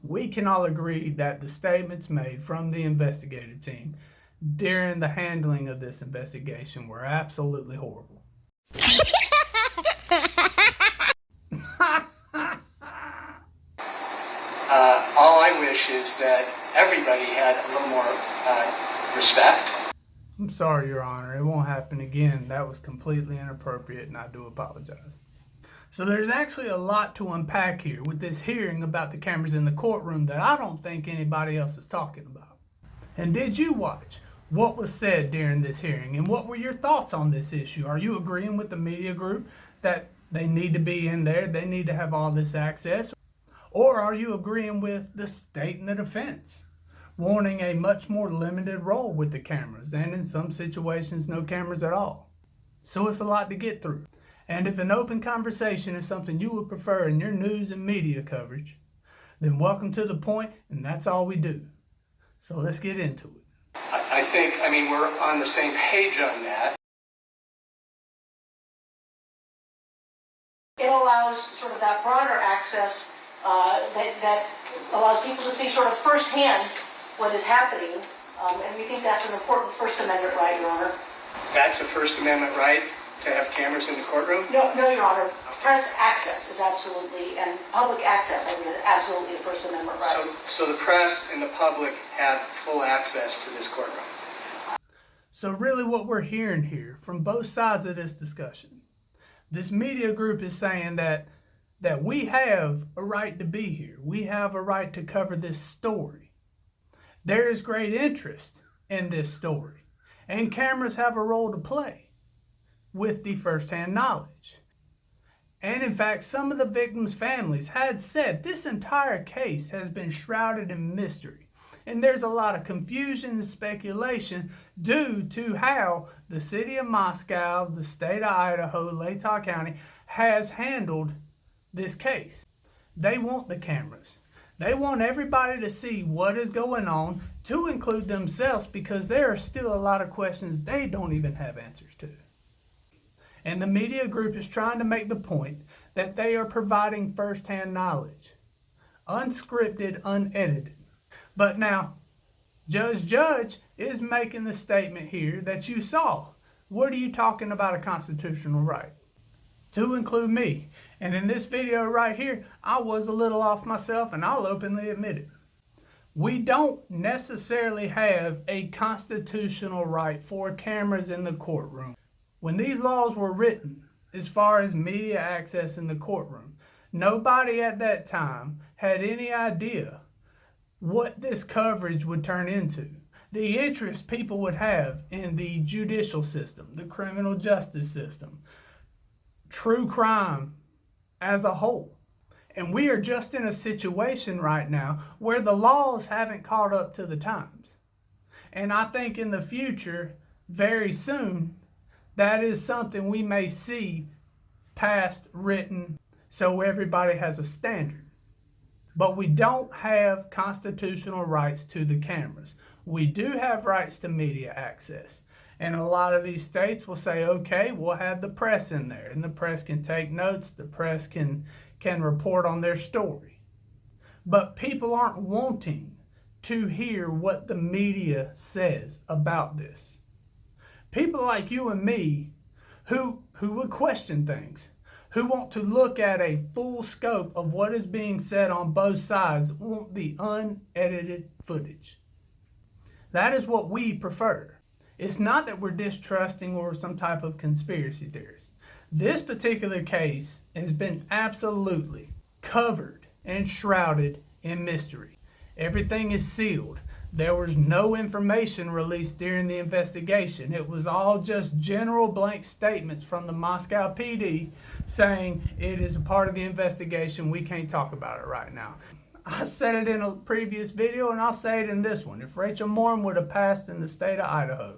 We can all agree that the statements made from the investigative team during the handling of this investigation were absolutely horrible. All I wish is that everybody had a little more respect. I'm sorry, Your Honor. It won't happen again. That was completely inappropriate, and I do apologize. So there's actually a lot to unpack here with this hearing about the cameras in the courtroom that I don't think anybody else is talking about. And did you watch what was said during this hearing, and what were your thoughts on this issue? Are you agreeing with the media group that they need to be in there, they need to have all this access? Or are you agreeing with the state and the defense, wanting a much more limited role with the cameras, and in some situations, no cameras at all? So it's a lot to get through. And if an open conversation is something you would prefer in your news and media coverage, then welcome to The Point, and that's all we do. So let's get into it. I think, we're on the same page on that. It allows sort of that broader access that allows people to see sort of firsthand what is happening, and we think that's an important First Amendment right, Your Honor. That's a First Amendment right, to have cameras in the courtroom? No, Your Honor. Press access is absolutely, and public access, I think, is absolutely a First Amendment right. So the press and the public have full access to this courtroom? So really what we're hearing here from both sides of this discussion, this media group is saying that we have a right to be here. We have a right to cover this story. There is great interest in this story, and cameras have a role to play with the firsthand knowledge. And in fact, some of the victims' families had said this entire case has been shrouded in mystery. And there's a lot of confusion and speculation due to how the city of Moscow, the state of Idaho, Latah County has handled this case. They want the cameras. They want everybody to see what is going on, to include themselves, because there are still a lot of questions they don't even have answers to. And the media group is trying to make the point that they are providing firsthand knowledge, unscripted, unedited. But now, Judge is making the statement here that you saw. What are you talking about a constitutional right? To include me. And in this video right here, I was a little off myself, and I'll openly admit it. We don't necessarily have a constitutional right for cameras in the courtroom. When these laws were written, as far as media access in the courtroom, nobody at that time had any idea what this coverage would turn into. The interest people would have in the judicial system, the criminal justice system, true crime as a whole. And we are just in a situation right now where the laws haven't caught up to the times. And I think in the future, very soon, that is something we may see passed, written, so everybody has a standard. But we don't have constitutional rights to the cameras. We do have rights to media access. And a lot of these states will say, okay, we'll have the press in there, and the press can take notes, the press can report on their story. But people aren't wanting to hear what the media says about this. People like you and me who would question things, who want to look at a full scope of what is being said on both sides, want the unedited footage. That is what we prefer. It's not that we're distrusting or some type of conspiracy theorist. This particular case has been absolutely covered and shrouded in mystery. Everything is sealed. There was no information released during the investigation. It was all just general blank statements from the Moscow PD saying it is a part of the investigation. We can't talk about it right now. I said it in a previous video, and I'll say it in this one. If Rachel Morin would have passed in the state of Idaho,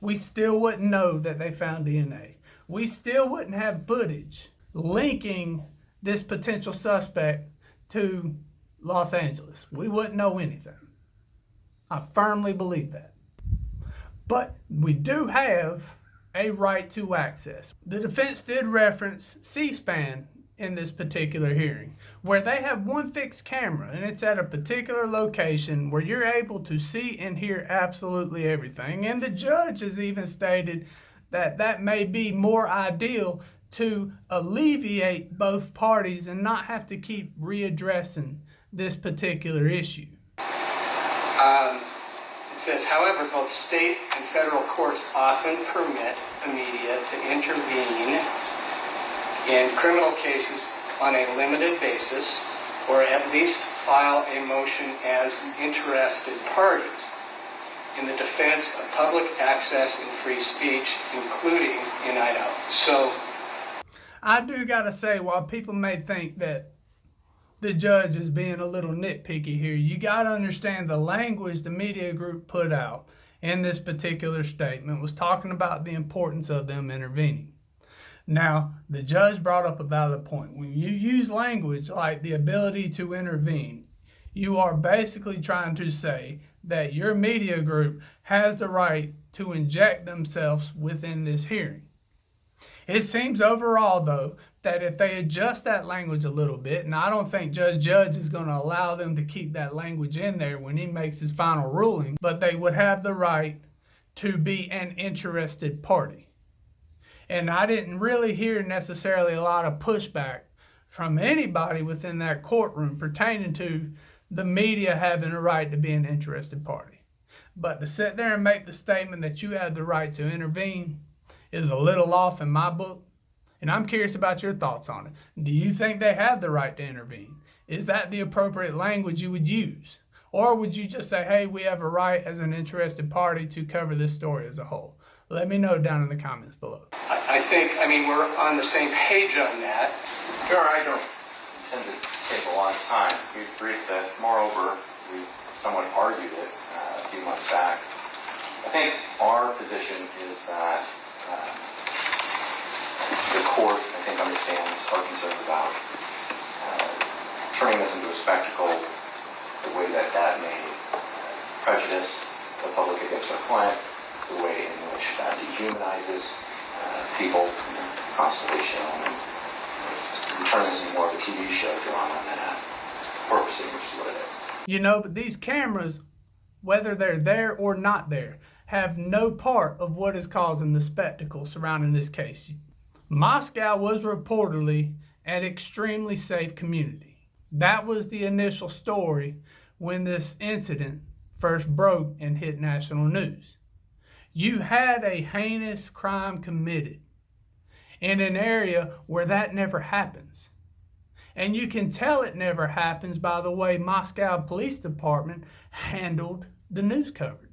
we still wouldn't know that they found DNA. We still wouldn't have footage linking this potential suspect to Los Angeles. We wouldn't know anything. I firmly believe that. But we do have a right to access. The defense did reference C-SPAN in this particular hearing, where they have one fixed camera and it's at a particular location where you're able to see and hear absolutely everything. And the judge has even stated that that may be more ideal to alleviate both parties and not have to keep readdressing this particular issue. It says, however, both state and federal courts often permit the media to intervene in criminal cases on a limited basis, or at least file a motion as interested parties in the defense of public access and free speech, including in Idaho. So, I do gotta say, while people may think that the judge is being a little nitpicky here, you gotta understand the language the media group put out in this particular statement was talking about the importance of them intervening. Now, the judge brought up a valid point. When you use language like the ability to intervene, you are basically trying to say that your media group has the right to inject themselves within this hearing. It seems overall, though, that if they adjust that language a little bit, and I don't think Judge is going to allow them to keep that language in there when he makes his final ruling, but they would have the right to be an interested party. And I didn't really hear necessarily a lot of pushback from anybody within that courtroom pertaining to the media having a right to be an interested party. But to sit there and make the statement that you have the right to intervene is a little off in my book. And I'm curious about your thoughts on it. Do you think they have the right to intervene? Is that the appropriate language you would use? Or would you just say, hey, we have a right as an interested party to cover this story as a whole? Let me know down in the comments below. I think, we're on the same page on that. Sure, I don't intend to take a long time. We've briefed this. Moreover, we somewhat argued it a few months back. I think our position is that the court, understands our concerns about turning this into a spectacle, the way that may prejudice the public against our client, the way in which that dehumanizes people, constantly shown, and turn this into more of a TV show drama than a court proceeding, which is what it is. You know, but these cameras, whether they're there or not there, have no part of what is causing the spectacle surrounding this case. Moscow was reportedly an extremely safe community. That was the initial story when this incident first broke and hit national news. You had a heinous crime committed in an area where that never happens. And you can tell it never happens by the way Moscow Police Department handled the news coverage.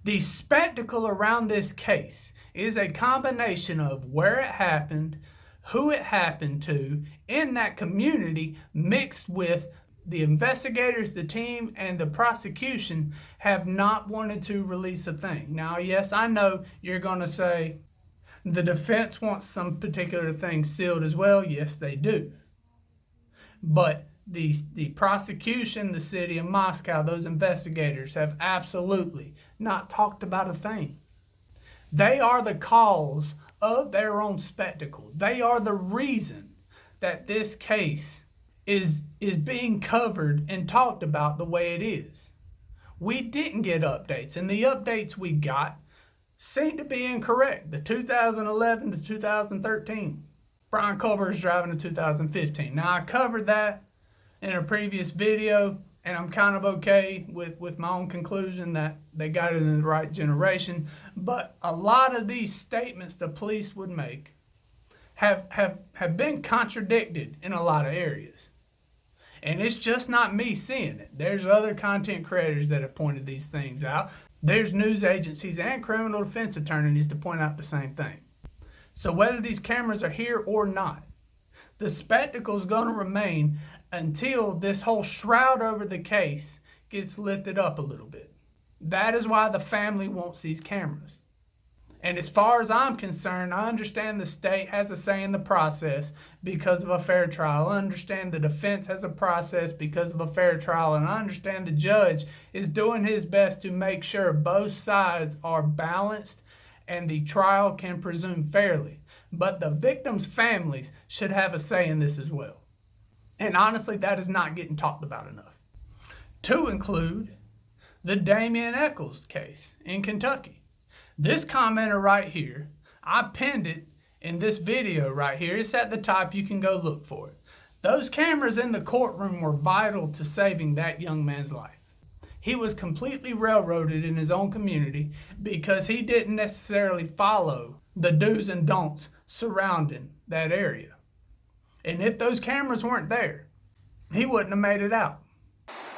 The spectacle around this case is a combination of where it happened, who it happened to, in that community, mixed with the investigators, the team, and the prosecution have not wanted to release a thing. Now, yes, I know you're going to say the defense wants some particular things sealed as well. Yes, they do. But the prosecution, the city of Moscow, those investigators have absolutely not talked about a thing. They are the cause of their own spectacle. They are the reason that this case is being covered and talked about the way it is. We didn't get updates, and the updates we got seem to be incorrect. The 2011 to 2013. Brian Culber's driving in 2015. Now, I covered that in a previous video, and I'm kind of okay with my own conclusion that they got it in the right generation. But a lot of these statements the police would make have been contradicted in a lot of areas. And it's just not me seeing it. There's other content creators that have pointed these things out. There's news agencies and criminal defense attorneys to point out the same thing. So whether these cameras are here or not, the spectacle is going to remain until this whole shroud over the case gets lifted up a little bit. That is why the family wants these cameras. And as far as I'm concerned, I understand the state has a say in the process because of a fair trial. I understand the defense has a process because of a fair trial. And I understand the judge is doing his best to make sure both sides are balanced and the trial can presume fairly. but the victims' families should have a say in this as well. And honestly, that is not getting talked about enough. To include the Damian Eccles case in Kentucky. This commenter right here, I pinned it in this video right here. It's at the top. You can go look for it. Those cameras in the courtroom were vital to saving that young man's life. He was completely railroaded in his own community because he didn't necessarily follow the do's and don'ts surrounding that area. And if those cameras weren't there, he wouldn't have made it out.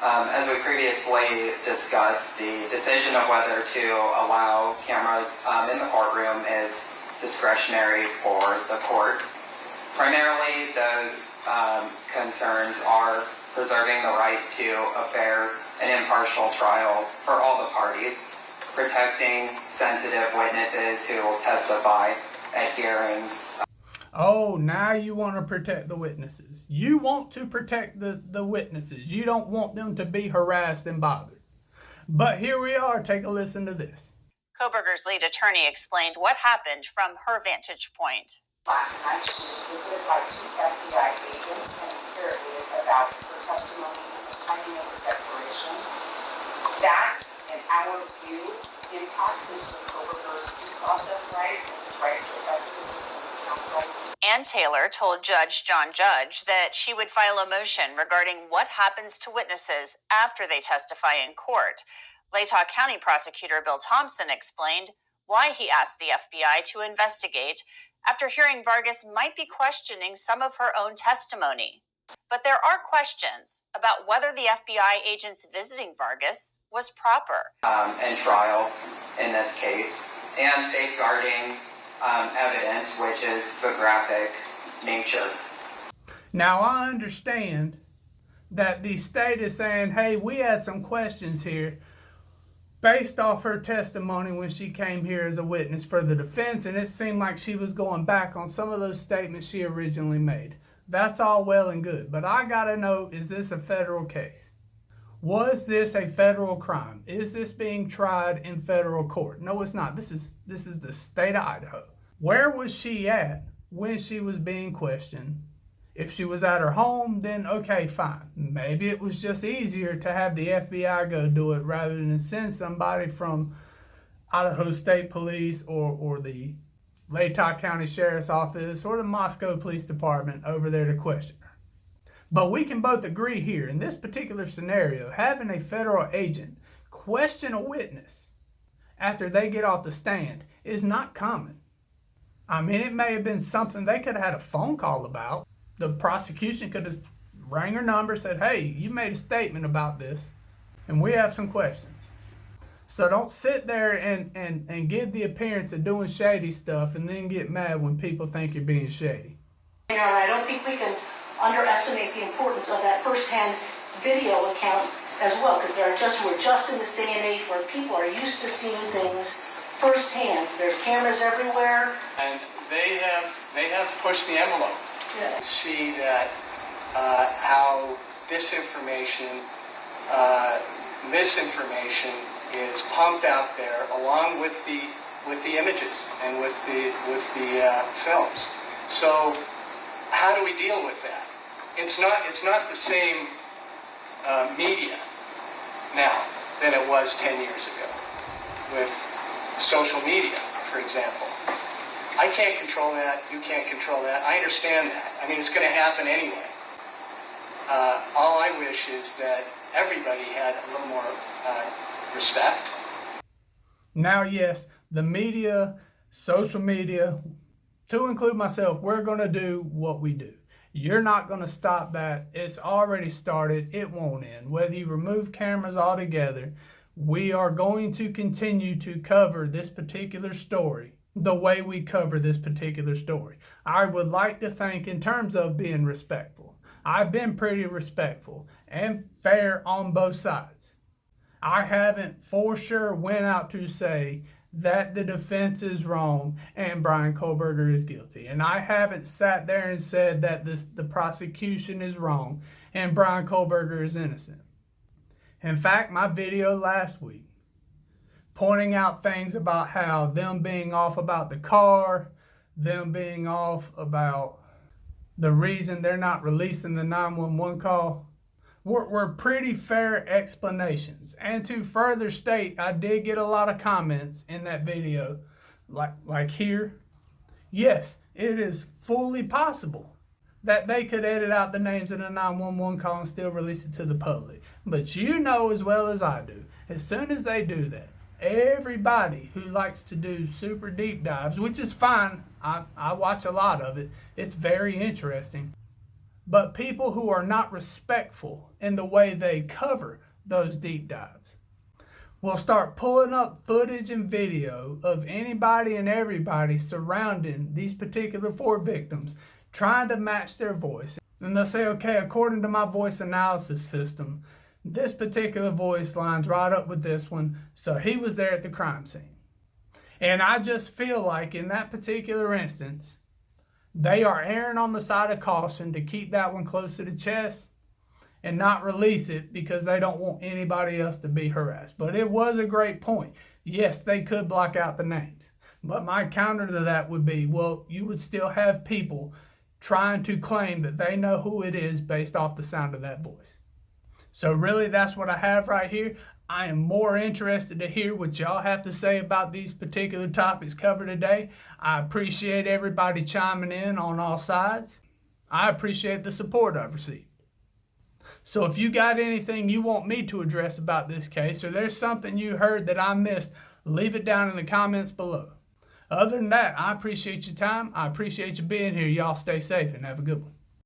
As we previously discussed, the decision of whether to allow cameras in the courtroom is discretionary for the court. Primarily, those concerns are preserving the right to a fair and impartial trial for all the parties, protecting sensitive witnesses who will testify at hearings. Oh, now you want to protect the witnesses. You want to protect the witnesses. You don't want them to be harassed and bothered. But here we are. Take a listen to this. Koberger's lead attorney explained what happened from her vantage point. Last night, she was visited by 2 FBI agents and interrogated about her testimony and the timing of her declaration. That, in our view, impacts Mr. Koberger's due process rights and his rights to effective assistance of counsel. Ann Taylor told Judge John Judge that she would file a motion regarding what happens to witnesses after they testify in court. Latah County Prosecutor Bill Thompson explained why he asked the FBI to investigate after hearing Vargas might be questioning some of her own testimony. But there are questions about whether the FBI agents visiting Vargas was proper. And trial in this case, and safeguarding evidence, which is the graphic nature. Now, I understand that the state is saying, hey, we had some questions here based off her testimony when she came here as a witness for the defense, and it seemed like she was going back on some of those statements she originally made. That's all well and good, but I gotta know, is this a federal case? Was this a federal crime? Is this being tried in federal court? No, it's not. This is the state of Idaho. Where was she at when she was being questioned? If she was at her home, then okay, fine. Maybe it was just easier to have the FBI go do it rather than send somebody from Idaho State Police or the Latah County Sheriff's Office or the Moscow Police Department over there to question her. But we can both agree here, in this particular scenario, having a federal agent question a witness after they get off the stand is not common. I mean, it may have been something they could have had a phone call about. The prosecution could have rang her number, said, hey, you made a statement about this, and we have some questions. So don't sit there and give the appearance of doing shady stuff and then get mad when people think you're being shady. You know, I don't think we can underestimate the importance of that first-hand video account as well, because we're just in this day and age where people are used to seeing things firsthand. There's cameras everywhere. And they have pushed the envelope. Yeah. You see that how disinformation, misinformation is pumped out there along with the images and with the films. So how do we deal with that? It's not the same media now than it was 10 years ago with social media, for example. I can't control that. You can't control that. I understand that. I mean, it's going to happen anyway. All I wish is that everybody had a little more respect. Now, yes, the media, social media, to include myself, we're going to do what we do. You're not going to stop that. It's already started. It won't end. Whether you remove cameras altogether, we are going to continue to cover this particular story the way we cover this particular story. I would like to think in terms of being respectful. I've been pretty respectful and fair on both sides. I haven't for sure went out to say that the defense is wrong and Bryan Kohberger is guilty. And I haven't sat there and said that the prosecution is wrong and Bryan Kohberger is innocent. In fact, my video last week pointing out things about how them being off about the car, them being off about the reason they're not releasing the 911 call were pretty fair explanations. And to further state, I did get a lot of comments in that video, like here. Yes, it is fully possible that they could edit out the names of the 911 call and still release it to the public. But you know as well as I do, as soon as they do that, everybody who likes to do super deep dives, which is fine, I watch a lot of it, it's very interesting, but people who are not respectful in the way they cover those deep dives will start pulling up footage and video of anybody and everybody surrounding these particular 4 victims, trying to match their voice. And they'll say, okay, according to my voice analysis system, this particular voice lines right up with this one, so he was there at the crime scene. And I just feel like in that particular instance, they are erring on the side of caution to keep that one close to the chest and not release it because they don't want anybody else to be harassed. But it was a great point. Yes, they could block out the names. But my counter to that would be, well, you would still have people trying to claim that they know who it is based off the sound of that voice. So really, that's what I have right here. I am more interested to hear what y'all have to say about these particular topics covered today. I appreciate everybody chiming in on all sides. I appreciate the support I've received. So if you got anything you want me to address about this case, or there's something you heard that I missed, leave it down in the comments below. Other than that, I appreciate your time. I appreciate you being here. Y'all stay safe and have a good one.